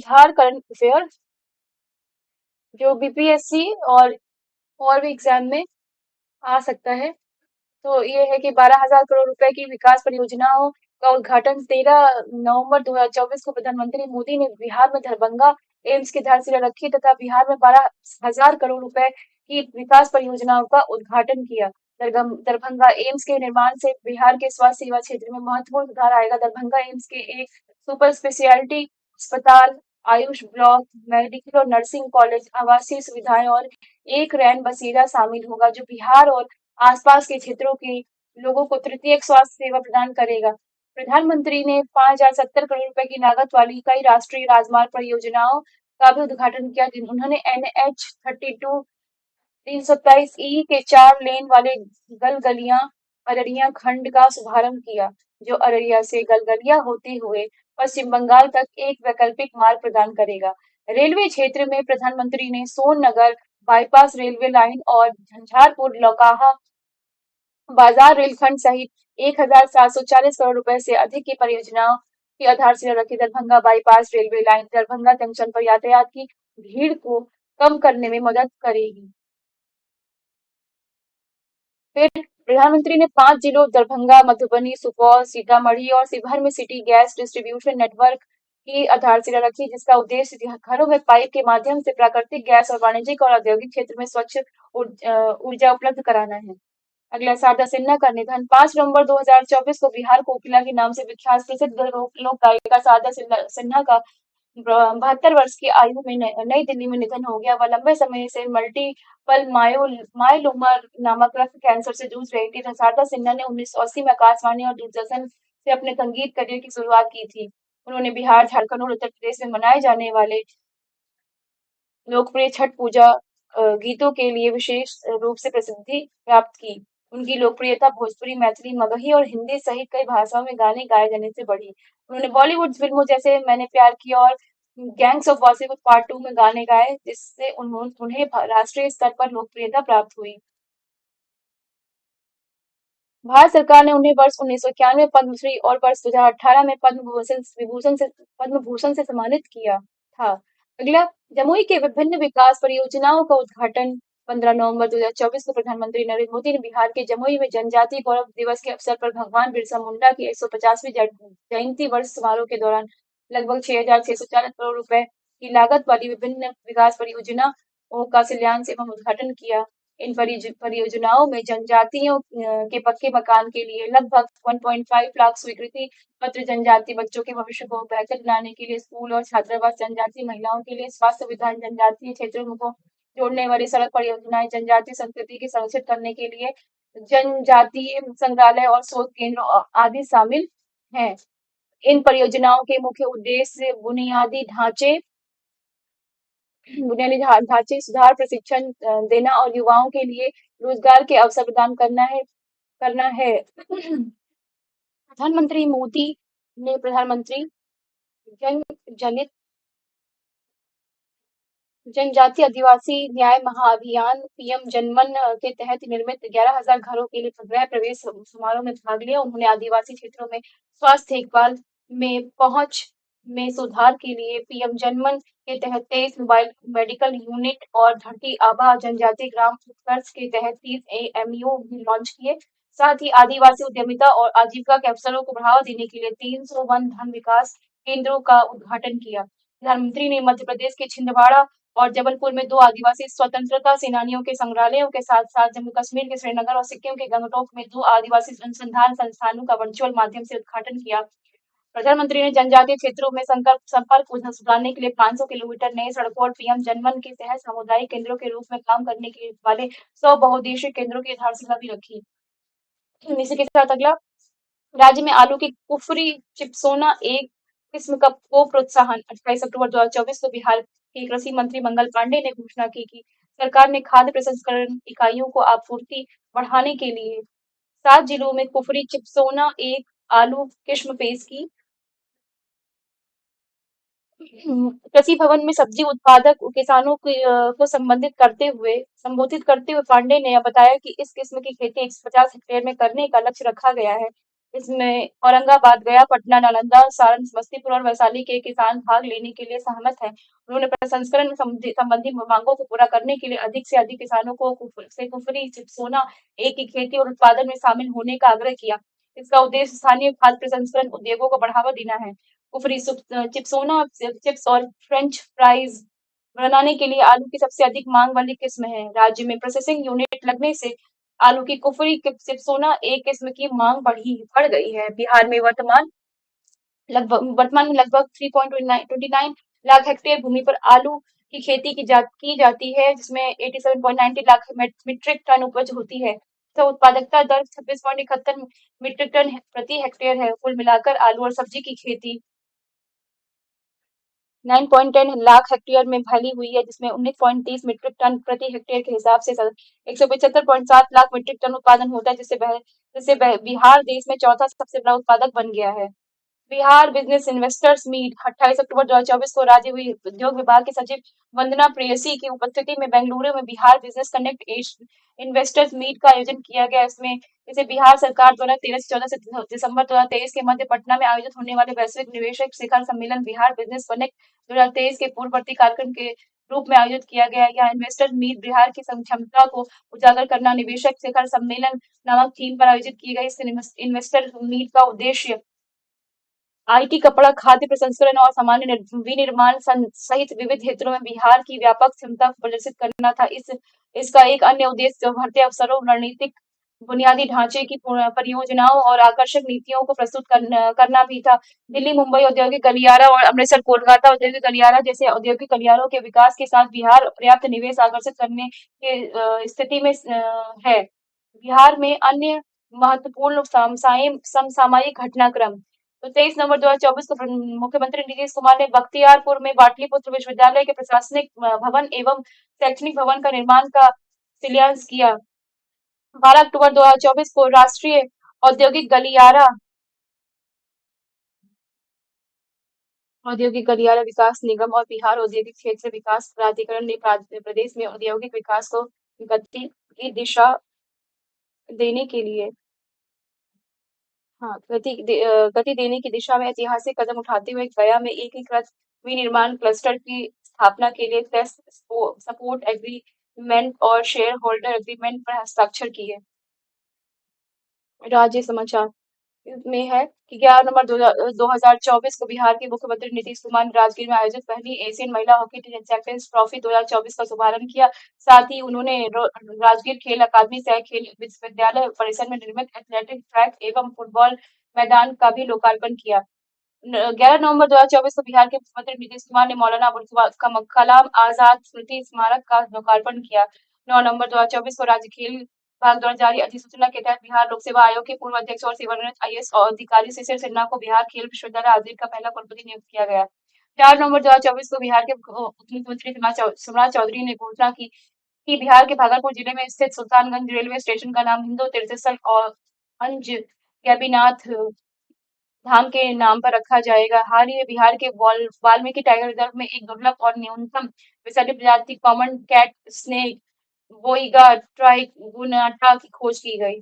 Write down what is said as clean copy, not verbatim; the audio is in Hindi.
बिहार करंट अफेयर जो बीपीएससी और भी एग्जाम में आ सकता है। तो ये है कि 12,000 करोड़ रुपए की विकास परियोजनाओं का उद्घाटन 13 नवंबर 2024 को प्रधानमंत्री मोदी ने बिहार में दरभंगा एम्स की आधारशिला रखी तथा बिहार में 12,000 करोड़ रुपए की विकास परियोजनाओं का उद्घाटन किया। दरभंगा एम्स के निर्माण से बिहार के स्वास्थ्य सेवा क्षेत्र में महत्वपूर्ण सुधार आएगा। दरभंगा एम्स के एक सुपर स्पेशलिटी अस्पताल, आयुष ब्लॉक, मेडिकल और नर्सिंग कॉलेज, आवासीय सुविधाएं और एक रैन बसेरा शामिल होगा जो बिहार और आसपास के क्षेत्रों के लोगों को तृतीयक स्वास्थ्य सेवा प्रदान करेगा। प्रधानमंत्री ने 5,070 करोड़ रुपए की लागत वाली कई राष्ट्रीय राजमार्ग परियोजनाओं का भी उद्घाटन किया। उन्होंने NH 32 327E के 4 लेन वाले गलगलिया अररिया खंड का शुभारंभ किया, जो अररिया से गलगलिया होते हुए पश्चिम बंगाल तक एक वैकल्पिक मार्ग प्रदान करेगा। रेलवे क्षेत्र में प्रधानमंत्री ने Son Nagar bypass railway line और झंझारपुर लौकाहा बाजार रेलखंड सहित 1,740 करोड़ रुपए से अधिक की परियोजनाओं की आधारशिला रखी। Darbhanga bypass railway line Darbhanga junction पर यातायात की भीड़ को कम करने में मदद करेगी। फिर प्रधानमंत्री ने 5 जिलों दरभंगा, मधुबनी, सुपौल, सीतामढ़ी और शिवहर में सिटी गैस डिस्ट्रीब्यूशन नेटवर्क की आधारशिला रखी, जिसका उद्देश्य घरों में पाइप के माध्यम से प्राकृतिक गैस और वाणिज्यिक और औद्योगिक क्षेत्र में स्वच्छ ऊर्जा उपलब्ध कराना है। अगला, शारदा सिन्हा का निधन। 5 नवंबर 2024 को बिहार कोकिला के नाम से विख्यात प्रसिद्ध लोक गायिका शारदा सिन्हा का 72 वर्ष की आयु में नई दिल्ली में निधन हो गया। वह लंबे समय से मल्टीपल मायोलोमा नामक रक्त कैंसर से जूझ रही थी। शारदा सिन्हा ने 1980 में आकाशवाणी और दूरदर्शन से अपने संगीत करियर की शुरुआत की थी। उन्होंने बिहार, झारखंड और उत्तर प्रदेश में मनाए जाने वाले लोकप्रिय छठ पूजा गीतों के लिए विशेष रूप से प्रसिद्धि प्राप्त की। उनकी लोकप्रियता भोजपुरी, मैथिली, मगही और हिंदी सहित कई भाषाओं में गाने गाए जाने से बढ़ी। उन्होंने बॉलीवुड फिल्मों जैसे मैंने प्यार किया और गैंग्स ऑफ वासेपुर पार्ट 2 में गाने गाए, जिससे उन्हें राष्ट्रीय स्तर पर लोकप्रियता प्राप्त हुई। भारत सरकार ने उन्हें वर्ष 1991 में पद्मश्री और वर्ष 2018 में पद्म भूषण से सम्मानित किया था। अगला, जमुई के विभिन्न विकास परियोजनाओं का उद्घाटन 15 नवंबर 2024 को प्रधानमंत्री नरेंद्र मोदी ने बिहार के जमुई में जनजातीय गौरव दिवस के अवसर पर भगवान बिरसा मुंडा की 150वीं जयंती वर्ष समारोह के दौरान लगभग 6,640 करोड़ रुपए की लागत वाली विभिन्न विकास परियोजनाओं का शिलान्यास एवं उद्घाटन किया। इन परियोजनाओं में जनजातियों के पक्के मकान के लिए लगभग 1.5 लाख स्वीकृति पत्र, जनजातीय बच्चों के भविष्य को बेहतर बनाने के लिए स्कूल और छात्रावास, जनजातीय महिलाओं के लिए स्वास्थ्य सुविधाएं, जनजातीय क्षेत्रों को जोड़ने वाली सड़क परियोजनाएं, जनजातीय संस्कृति की संरक्षित करने के लिए जनजातीय संग्रहालय और शोध केंद्र आदि शामिल हैं। इन परियोजनाओं के मुख्य उद्देश्य बुनियादी ढांचे सुधार, प्रशिक्षण देना और युवाओं के लिए रोजगार के अवसर प्रदान करना है। प्रधानमंत्री मोदी ने प्रधानमंत्री जन जनित जनजातीय आदिवासी न्याय महाअभियान पीएम जनमन के तहत निर्मित 11,000 घरों के लिए गृह प्रवेश समारोह में भाग लिया। उन्होंने आदिवासी क्षेत्रों में स्वास्थ्य देखभाल में पहुंच में सुधार के लिए पीएम जनमन के तहत 23 मोबाइल मेडिकल यूनिट और धरती आबा जनजातीय ग्राम उत्कर्ष के तहत 30 AMU भी लॉन्च किए। साथ ही आदिवासी उद्यमिता और आजीविका के अवसरों को बढ़ावा देने के लिए 300 वन धन विकास केंद्रों का उद्घाटन किया। प्रधानमंत्री ने मध्य प्रदेश के छिंदवाड़ा और जबलपुर में 2 आदिवासी स्वतंत्रता सेनानियों के संग्रहालयों के साथ साथ जम्मू कश्मीर के श्रीनगर और सिक्किम के गंगटोक में 2 आदिवासी अनुसंधान संस्थानों का वर्चुअल माध्यम से उद्घाटन किया। प्रधानमंत्री ने जनजातीय क्षेत्रों में संपर्क को सुधारने के लिए 500 किलोमीटर नई सड़कों और पीएम जनमन के तहत सामुदायिक केंद्रों के रूप में काम करने के वाले 100 बहुउद्देशीय केंद्रों की आधारशिला भी रखी। इसी के साथ अगला, राज्य में आलू की कुफरी चिपसोना एक किस्म का को प्रोत्साहन। 28 अक्टूबर 2024 को बिहार के कृषि मंत्री मंगल पांडे ने घोषणा की कि सरकार ने खाद्य प्रसंस्करण इकाइयों को आपूर्ति बढ़ाने के लिए 7 जिलों में कुफरी चिपसोना एक आलू किस्म पेश की। कृषि भवन में सब्जी उत्पादक किसानों को संबोधित करते हुए पांडे ने बताया कि इस किस्म की खेती 150 हेक्टेयर में करने का लक्ष्य रखा गया है। इसमें औरंगाबाद, गया, पटना, नालंदा, सारण, समस्तीपुर और वैशाली के किसान भाग लेने के लिए सहमत हैं। उन्होंने प्रसंस्करण संबंधी मांगों को पूरा करने के लिए अधिक से अधिक किसानों को कुफरी चिपसोना एक की खेती और उत्पादन में शामिल होने का आग्रह किया। इसका उद्देश्य स्थानीय खाद्य प्रसंस्करण उद्योगों को बढ़ावा देना है। कुफरी चिपसोना चिप्स और फ्रेंच फ्राइज बनाने के लिए आलू की सबसे अधिक मांग वाली किस्म है। राज्य में प्रोसेसिंग यूनिट लगने से आलू की कुफरी चिप्सोना एक किस्म की मांग बढ़ गई है। बिहार में वर्तमान में लगभग 3.29 लाख हेक्टेयर भूमि पर आलू की खेती की जाती है, जिसमें 87.90 लाख मीट्रिक टन उपज होती है। तो उत्पादकता दर 26.71 मीट्रिक टन प्रति हेक्टेयर है। कुल मिलाकर आलू और सब्जी की खेती 9.10 लाख हेक्टेयर में फैली हुई है, जिसमें 19.30 मीट्रिक टन प्रति हेक्टेयर के हिसाब से 175.7 लाख मीट्रिक टन उत्पादन होता है, जिससे बिहार देश में चौथा सबसे बड़ा उत्पादक बन गया है। बिहार बिजनेस इन्वेस्टर्स मीट 28 अक्टूबर 2024 को राज्य उद्योग विभाग के सचिव वंदना प्रेयसी की उपस्थिति में बेंगलुरु में Bihar business connect investors meet का आयोजन किया गया। इसमें इसे बिहार सरकार द्वारा 13 से 14 दिसंबर 2023 के मध्य पटना में आयोजित होने वाले वैश्विक निवेशक शिखर सम्मेलन बिहार बिजनेस कनेक्ट 2023 के पूर्ववर्ती कार्यक्रम के रूप में आयोजित किया गया। यह इन्वेस्टर मीट बिहार की क्षमता को उजागर करना निवेशक शिखर सम्मेलन नामक थीम पर आयोजित की गई। इस इन्वेस्टर मीट का उद्देश्य आईटी, कपड़ा, खाद्य प्रसंस्करण और सामान्य विनिर्माण सहित विविध क्षेत्रों में बिहार की व्यापक क्षमता को प्रदर्शित करना था। इसका एक अन्य उद्देश्य बढ़ते अवसरों, रणनीतिक बुनियादी ढांचे की परियोजनाओं और आकर्षक नीतियों को प्रस्तुत करना भी था। दिल्ली, मुंबई औद्योगिक गलियारा और अमृतसर, कोलकाता औद्योगिक गलियारा जैसे औद्योगिक गलियारों के विकास के साथ बिहार पर्याप्त निवेश आकर्षित करने के स्थिति में है। बिहार में अन्य महत्वपूर्ण समसामयिक घटनाक्रम। तो 23 नवंबर 2024 को मुख्यमंत्री नीतीश कुमार ने बख्तियारपुर में पाटलिपुत्र विश्वविद्यालय के प्रशासनिक भवन एवं शैक्षणिक भवन का निर्माण का शिलान्यास किया। 12 अक्टूबर 2024 को राष्ट्रीय औद्योगिक गलियारा विकास निगम और बिहार औद्योगिक क्षेत्र विकास प्राधिकरण ने प्रदेश में औद्योगिक विकास को गति की दिशा देने के लिए गति देने की दिशा में ऐतिहासिक कदम उठाते हुए गया में एकीकृत विनिर्माण क्लस्टर की स्थापना के लिए सपोर्ट एग्रीमेंट और शेयर होल्डर एग्रीमेंट पर हस्ताक्षर किए। राज्य समाचार में है कि 11 नवंबर 2024 को बिहार के मुख्यमंत्री नीतीश कुमार ने राजगीर में आयोजित पहली एशियन महिला हॉकी चैंपियंस ट्रॉफी 2024 का शुभारंभ किया। साथ ही उन्होंने राजगीर खेल अकादमी सह खेल विश्वविद्यालय परिसर में निर्मित एथलेटिक ट्रैक एवं फुटबॉल मैदान का भी लोकार्पण किया। 11 नवंबर 2024 को बिहार के मुख्यमंत्री नीतीश कुमार ने मौलाना अबुल कलाम आजाद स्मृति स्मारक का लोकार्पण किया। 9 नवंबर 2024 को राज्य खेल विभाग द्वारा जारी अधिसूचना के तहत बिहार लोक सेवा आयोग के पूर्व अध्यक्ष और सेवानिवृत्त आईएएस अधिकारी शिशिर सिन्हा को बिहार खेल विश्वविद्यालय राजगीर का पहला कुलपति नियुक्त किया गया। 4 नवंबर 2024 को बिहार के उप मुख्यमंत्री शिवराज चौधरी ने घोषणा की कि बिहार के भागलपुर जिले में स्थित सुल्तानगंज रेलवे स्टेशन का नाम हिंदू तीर्थस्थल और अंज गैबीनाथ धाम के नाम पर रखा जाएगा। हाल ही में बिहार के वाल्मीकि टाइगर रिजर्व में एक दुर्लभ और न्यूनतम विषैली प्रजाति कॉमन कैट स्नेक बोइगा ट्राइगुनाटा की खोज की गई।